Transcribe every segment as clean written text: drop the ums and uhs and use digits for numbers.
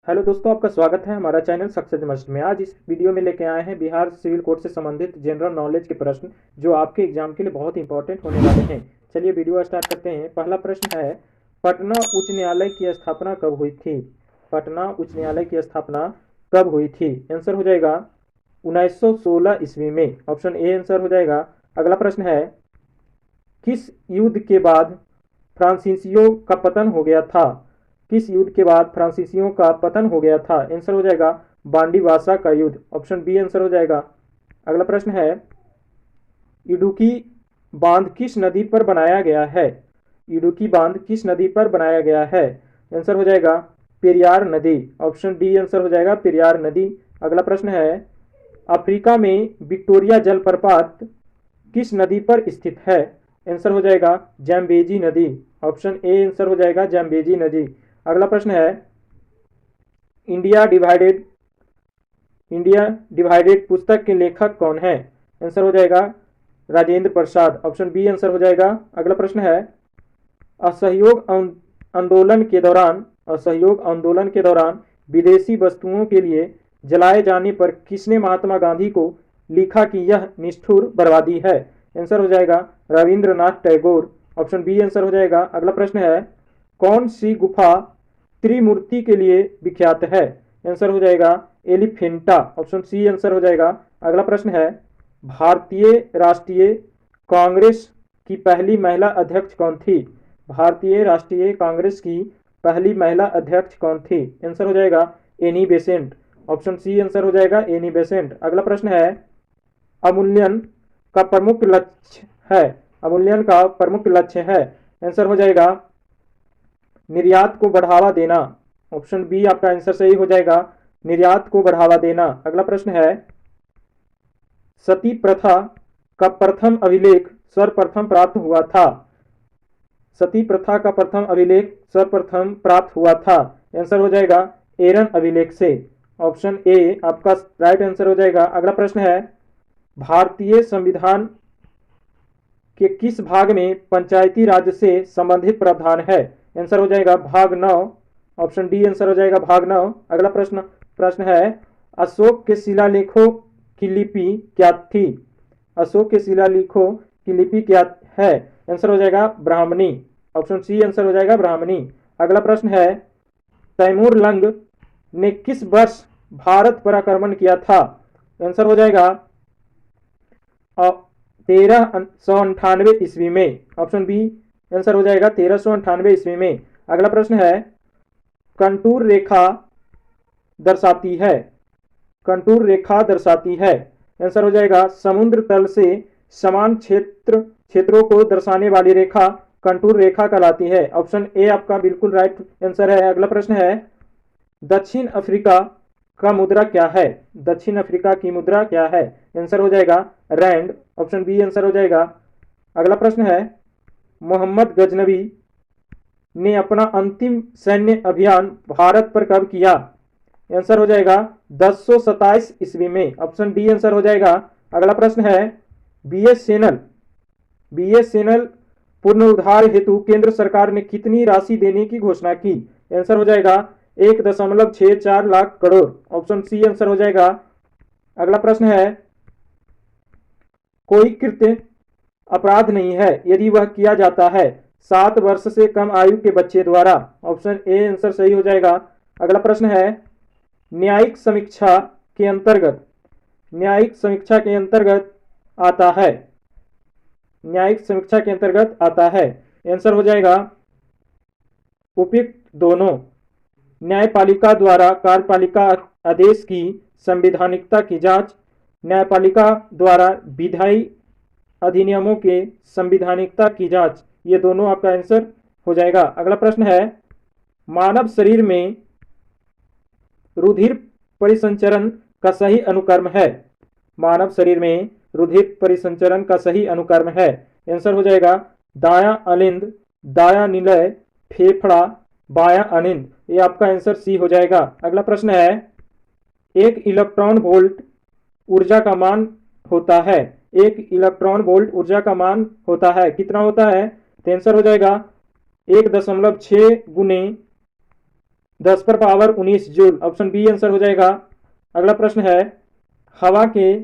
Hello दोस्तों, आपका स्वागत है हमारा चैनल सक्सेस मस्ट में। आज इस वीडियो में लेके आए हैं बिहार सिविल कोड से संबंधित जनरल नॉलेज के प्रश्न जो आपके एग्जाम के लिए बहुत इंपॉर्टेंट होने वाले हैं। चलिए वीडियो स्टार्ट करते हैं। पहला प्रश्न है, पटना उच्च न्यायालय की स्थापना कब हुई थी? पटना उच्च न्यायालय की स्थापना कब हुई थी? आंसर हो जाएगा 1916 ईस्वी में। ऑप्शन ए आंसर हो जाएगा। अगला प्रश्न है, किस युद्ध के बाद फ्रांसीसियों का पतन हो गया था? किस युद्ध के बाद फ्रांसीसियों का पतन हो गया था? आंसर हो जाएगा बांडीवासा का युद्ध। ऑप्शन बी आंसर हो जाएगा। अगला प्रश्न है, इडुक्की बांध किस नदी पर बनाया गया है? इडुक्की बांध किस नदी पर बनाया गया है? आंसर हो जाएगा पेरियार नदी। ऑप्शन डी आंसर हो जाएगा पेरियार नदी। अगला प्रश्न है, अफ्रीका में विक्टोरिया जलप्रपात किस नदी पर स्थित है? आंसर हो जाएगा जैम्बेजी नदी। ऑप्शन ए आंसर हो जाएगा जैम्बेजी नदी। अगला प्रश्न है, इंडिया डिवाइडेड इंडिया डिवाइडेड पुस्तक के लेखक कौन है? आंसर हो जाएगा Rajendra Prasad. Option B answer हो जाएगा। अगला प्रश्न है, असहयोग आंदोलन के दौरान विदेशी वस्तुओं के लिए जलाए जाने पर किसने महात्मा गांधी को लिखा कि यह निष्ठुर बर्बादी है? आंसर हो जाएगा Rabindranath Tagore. Option B answer हो जाएगा। अगला प्रश्न है, कौन सी गुफा त्रिमूर्ति के लिए विख्यात है? आंसर हो जाएगा एलिफेंटा। ऑप्शन सी आंसर हो जाएगा। अगला प्रश्न है, भारतीय राष्ट्रीय कांग्रेस की पहली महिला अध्यक्ष कौन थी? भारतीय राष्ट्रीय कांग्रेस की पहली महिला अध्यक्ष कौन थी? आंसर हो जाएगा Annie Besant. Option C answer हो जाएगा एनी बेसेंट। अगला प्रश्न है, अवमूल्यन का प्रमुख लक्ष्य है? अवमूल्यन का प्रमुख लक्ष्य है। आंसर हो जाएगा निर्यात को बढ़ावा देना। ऑप्शन बी आपका आंसर सही हो जाएगा, निर्यात को बढ़ावा देना। अगला प्रश्न है, सती प्रथा का प्रथम अभिलेख सर्वप्रथम प्राप्त हुआ था? सती प्रथा का प्रथम अभिलेख सर्वप्रथम प्राप्त हुआ था। आंसर हो जाएगा एरन अभिलेख से। ऑप्शन ए आपका राइट आंसर हो जाएगा। अगला प्रश्न है, भारतीय संविधान के किस भाग में पंचायती राज से संबंधित प्रावधान है? आंसर हो जाएगा भाग 9। ऑप्शन डी आंसर हो जाएगा भाग 9। अगला प्रश्न प्रश्न है, अशोक के शिलालेखों की लिपि क्या थी? अशोक के शिलालेखों की लिपि क्या है? आंसर हो जाएगा ब्राह्मणी। ऑप्शन सी आंसर हो जाएगा ब्राह्मणी। अगला प्रश्न है, तैमूर लंग ने किस वर्ष भारत पर आक्रमण किया था? आंसर हो जाएगा 1398 ईस्वी में। ऑप्शन बी आंसर हो जाएगा 1398 ईस्वी में। अगला प्रश्न है, कंटूर रेखा दर्शाती है? कंटूर रेखा दर्शाती है। आंसर हो जाएगा समुद्र तल से समान क्षेत्रों को दर्शाने वाली रेखा कंटूर रेखा कहलाती है। ऑप्शन ए आपका बिल्कुल राइट आंसर है। अगला प्रश्न है, दक्षिण अफ्रीका का मुद्रा क्या है? दक्षिण अफ्रीका की मुद्रा क्या है? आंसर हो जाएगा रैंड। ऑप्शन बी आंसर हो जाएगा। अगला प्रश्न है, मोहम्मद गजनवी ने अपना अंतिम सैन्य अभियान भारत पर कब किया? आंसर हो जाएगा 1027 ईस्वी में। ऑप्शन डी आंसर हो जाएगा। अगला प्रश्न है, बीएसएनएल पुनरुद्धार हेतु केंद्र सरकार ने कितनी राशि देने की घोषणा की? आंसर हो जाएगा 1.64 lakh crore. Option C answer हो जाएगा। अगला प्रश्न है, कोई कृत्य अपराध नहीं है यदि वह किया जाता है 7 वर्ष से कम आयु के बच्चे द्वारा। ऑप्शन ए आंसर सही हो जाएगा। अगला प्रश्न है, न्यायिक समीक्षा के अंतर्गत आता है? न्यायिक समीक्षा के अंतर्गत आता है। आंसर हो जाएगा उपयुक्त दोनों। न्यायपालिका द्वारा कार्यपालिका आदेश की संवैधानिकता की जांच, न्यायपालिका द्वारा विधायी अधिनियमों के संवैधानिकता की जांच, ये दोनों आपका आंसर हो जाएगा। अगला प्रश्न है, मानव शरीर में रुधिर परिसंचरण का सही अनुक्रम है? मानव शरीर में रुधिर परिसंचरण का सही अनुक्रम है। आंसर हो जाएगा दायां अलिंद, दायां निलय, फेफड़ा, बायां अनिंद। ये आपका आंसर सी हो जाएगा। अगला प्रश्न है, एक इलेक्ट्रॉन वोल्ट ऊर्जा का मान होता है? एक इलेक्ट्रॉन वोल्ट ऊर्जा का मान होता है, कितना होता है? तो आंसर हो जाएगा 1.6 गुने 10 पर power 19 joule. Option B answer हो जाएगा। अगला प्रश्न है, हवा के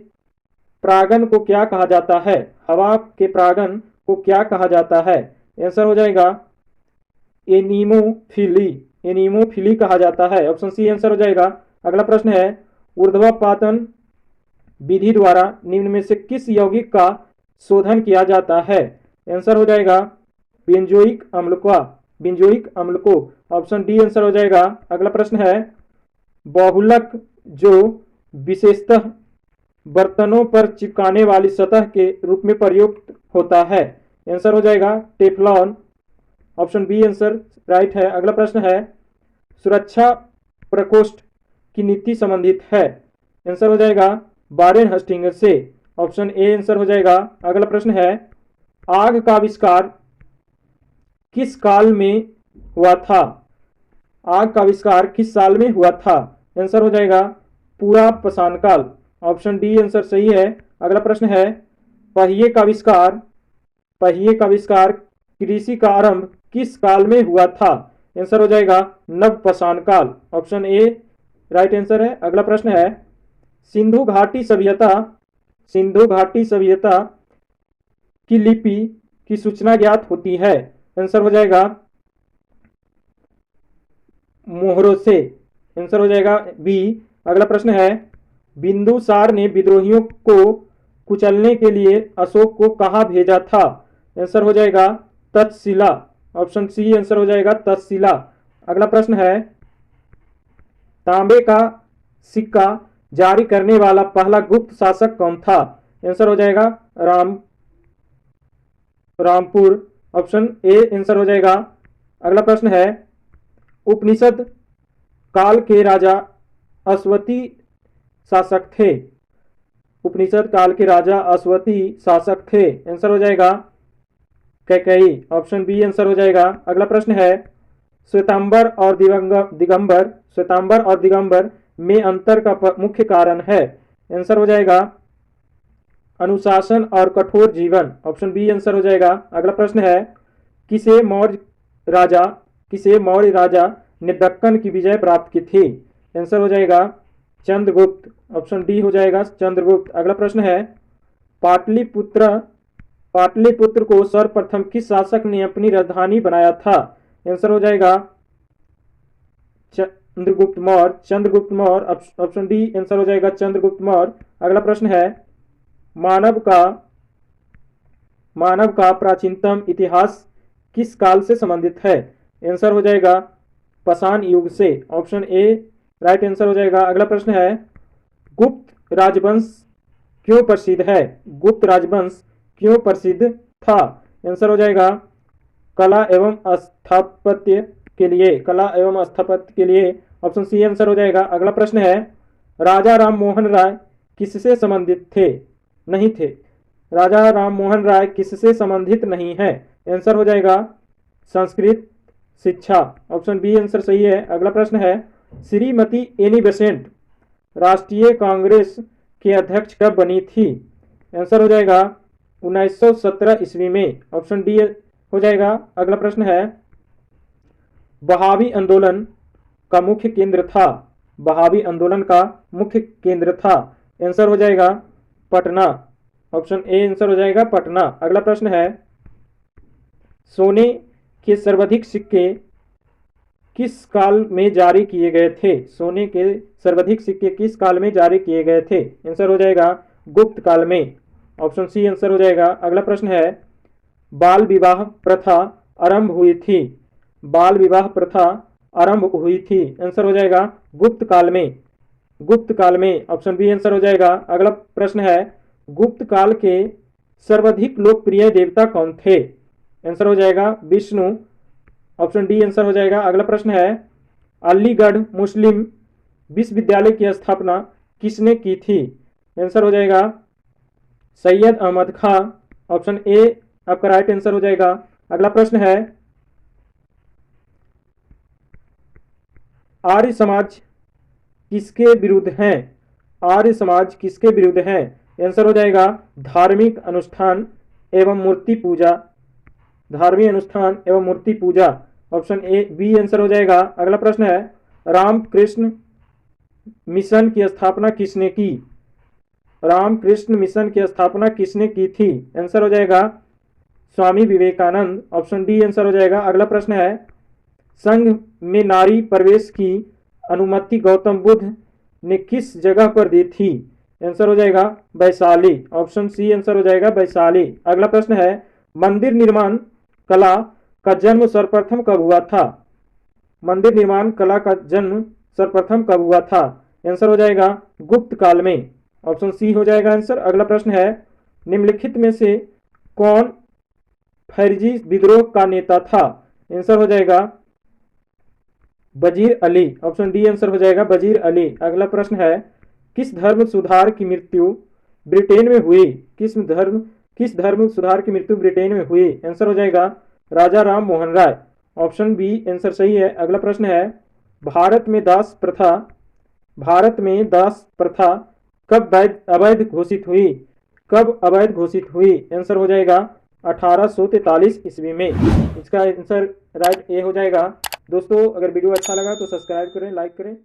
परागन को क्या कहा जाता है? हवा के परागन को क्या कहा जाता है? आंसर हो जाएगा एनीमोफिली। एनीमोफिली कहा जाता है। ऑप्शन सी आंसर हो जाएगा। अगला प्रश्न है, ऊर्ध्वपातन विधि द्वारा निम्न में से किस यौगिक का शोधन किया जाता है? आंसर हो जाएगा बेंजोइक अम्ल का। बेंजोइक अम्ल को। ऑप्शन डी आंसर हो जाएगा। अगला प्रश्न है, बहुलक जो विशेषतः बर्तनों पर चिपकाने वाली सतह के रूप में प्रयुक्त होता है? आंसर हो जाएगा Teflon. Option B answer right है। अगला प्रश्न है, सुरक्षा प्रकोष्ठ की नीति संबंधित है? आंसर हो जाएगा वारेन हस्टिंगर से। ऑप्शन ए आंसर हो जाएगा। अगला प्रश्न है, आग का आविष्कार किस काल में हुआ था? आग का आविष्कार किस साल में हुआ था? आंसर हो जाएगा पूरा पाषाण काल। ऑप्शन डी आंसर सही है। अगला प्रश्न है, पहिए का आविष्कार कृषि का आरंभ किस काल में हुआ था? आंसर हो जाएगा नव पाषाण काल। ऑप्शन ए राइट आंसर है। अगला प्रश्न है, सिंधु घाटी सभ्यता की लिपि की सूचना ज्ञात होती है? आंसर हो जाएगा मोहरों से। आंसर हो जाएगा बी। अगला प्रश्न है, बिंदुसार ने विद्रोहियों को कुचलने के लिए अशोक को कहाँ भेजा था? आंसर हो जाएगा तक्षशिला। ऑप्शन सी आंसर हो जाएगा तक्षशिला। अगला प्रश्न है, तांबे का सिक्का जारी करने वाला पहला गुप्त शासक कौन था? आंसर हो जाएगा रामपुर। ऑप्शन ए आंसर हो जाएगा। अगला प्रश्न है, उपनिषद काल के राजा अश्वती शासक थे? उपनिषद काल के राजा अश्वती शासक थे। आंसर हो जाएगा कैकेयी। ऑप्शन बी आंसर हो जाएगा। अगला प्रश्न है, श्वेतांबर और दिगंबर में अंतर का मुख्य कारण है? आंसर हो जाएगा अनुशासन और कठोर जीवन। ऑप्शन बी आंसर हो जाएगा। अगला प्रश्न है, किसे मौर्य राजा ने दक्कन की विजय प्राप्त की थी? आंसर हो जाएगा चंद्रगुप्त। ऑप्शन डी हो जाएगा चंद्रगुप्त। अगला प्रश्न है, पाटलिपुत्र को सर्वप्रथम किस शासक ने अपनी राजधानी बनाया था? आंसर हो जाएगा Chandragupta Maurya. Option D answer हो जाएगा चंद्रगुप्त मौर्य। अगला प्रश्न है, मानव का प्राचीनतम इतिहास किस काल से संबंधित है? आंसर हो जाएगा पाषाण युग से। ऑप्शन ए राइट आंसर हो जाएगा। अगला प्रश्न है, गुप्त राजवंश क्यों प्रसिद्ध है? गुप्त राजवंश क्यों प्रसिद्ध था? आंसर हो जाएगा कला एवं स्थापत्य के लिए। ऑप्शन सी आंसर हो जाएगा। अगला प्रश्न है, राजा राम मोहन राय किससे संबंधित थे? नहीं थे। राजा राम मोहन राय किससे संबंधित नहीं है? आंसर हो जाएगा संस्कृत शिक्षा। ऑप्शन बी आंसर सही है। अगला प्रश्न है, श्रीमती एनी बेसेंट राष्ट्रीय कांग्रेस के अध्यक्ष कब बनी थी? आंसर हो जाएगा 1917 ईस्वी में। ऑप्शन डी हो जाएगा। अगला प्रश्न है, बहावी आंदोलन का मुख्य केंद्र था? आंसर हो जाएगा पटना। ऑप्शन ए आंसर हो जाएगा पटना। अगला प्रश्न है, सोने के सर्वाधिक सिक्के किस काल में जारी किए गए थे? सोने के सर्वाधिक सिक्के किस काल में जारी किए गए थे? आंसर हो जाएगा गुप्त काल में। ऑप्शन सी आंसर हो जाएगा। अगला प्रश्न है, बाल विवाह प्रथा आरंभ हुई थी? आंसर हो जाएगा गुप्त काल में। ऑप्शन बी आंसर हो जाएगा। अगला प्रश्न है, गुप्त काल के सर्वाधिक लोकप्रिय देवता कौन थे? आंसर हो जाएगा विष्णु। ऑप्शन डी आंसर हो जाएगा। अगला प्रश्न है, अलीगढ़ मुस्लिम विश्वविद्यालय की स्थापना किसने की थी? आंसर हो जाएगा सैयद अहमद खां। ऑप्शन ए आपका राइट आंसर हो जाएगा। अगला प्रश्न है, आर्य समाज किसके विरुद्ध है? आंसर हो जाएगा धार्मिक अनुष्ठान एवं मूर्ति पूजा। ऑप्शन ए बी आंसर हो जाएगा। अगला प्रश्न है, रामकृष्ण मिशन की स्थापना किसने की? रामकृष्ण मिशन की स्थापना किसने की थी? आंसर हो जाएगा Swami Vivekananda. Option D answer हो जाएगा। अगला प्रश्न है, संघ में नारी प्रवेश की अनुमति गौतम बुद्ध ने किस जगह पर दी थी? आंसर हो जाएगा वैशाली। ऑप्शन सी आंसर हो जाएगा वैशाली। अगला प्रश्न है, मंदिर निर्माण कला का जन्म सर्वप्रथम कब हुआ था? मंदिर निर्माण कला का जन्म सर्वप्रथम कब हुआ था? आंसर हो जाएगा गुप्त काल में। ऑप्शन सी हो जाएगा आंसर। अगला प्रश्न है, निम्नलिखित में से कौन फर्जी विद्रोह का नेता था? आंसर हो जाएगा वजीर अली। ऑप्शन डी आंसर हो जाएगा वजीर अली। अगला प्रश्न है, किस धर्म सुधार की मृत्यु ब्रिटेन में हुई? किस धर्म सुधार की मृत्यु ब्रिटेन में हुई? आंसर हो जाएगा राजा Ram Mohan Roy. Option B answer सही है। अगला प्रश्न है, भारत में दास प्रथा कब अवैध घोषित हुई? कब अवैध घोषित हुई? आंसर हो जाएगा 1843 ईस्वी में। इसका आंसर राइट ए हो जाएगा। दोस्तों अगर वीडियो अच्छा लगा तो सब्सक्राइब करें, लाइक करें।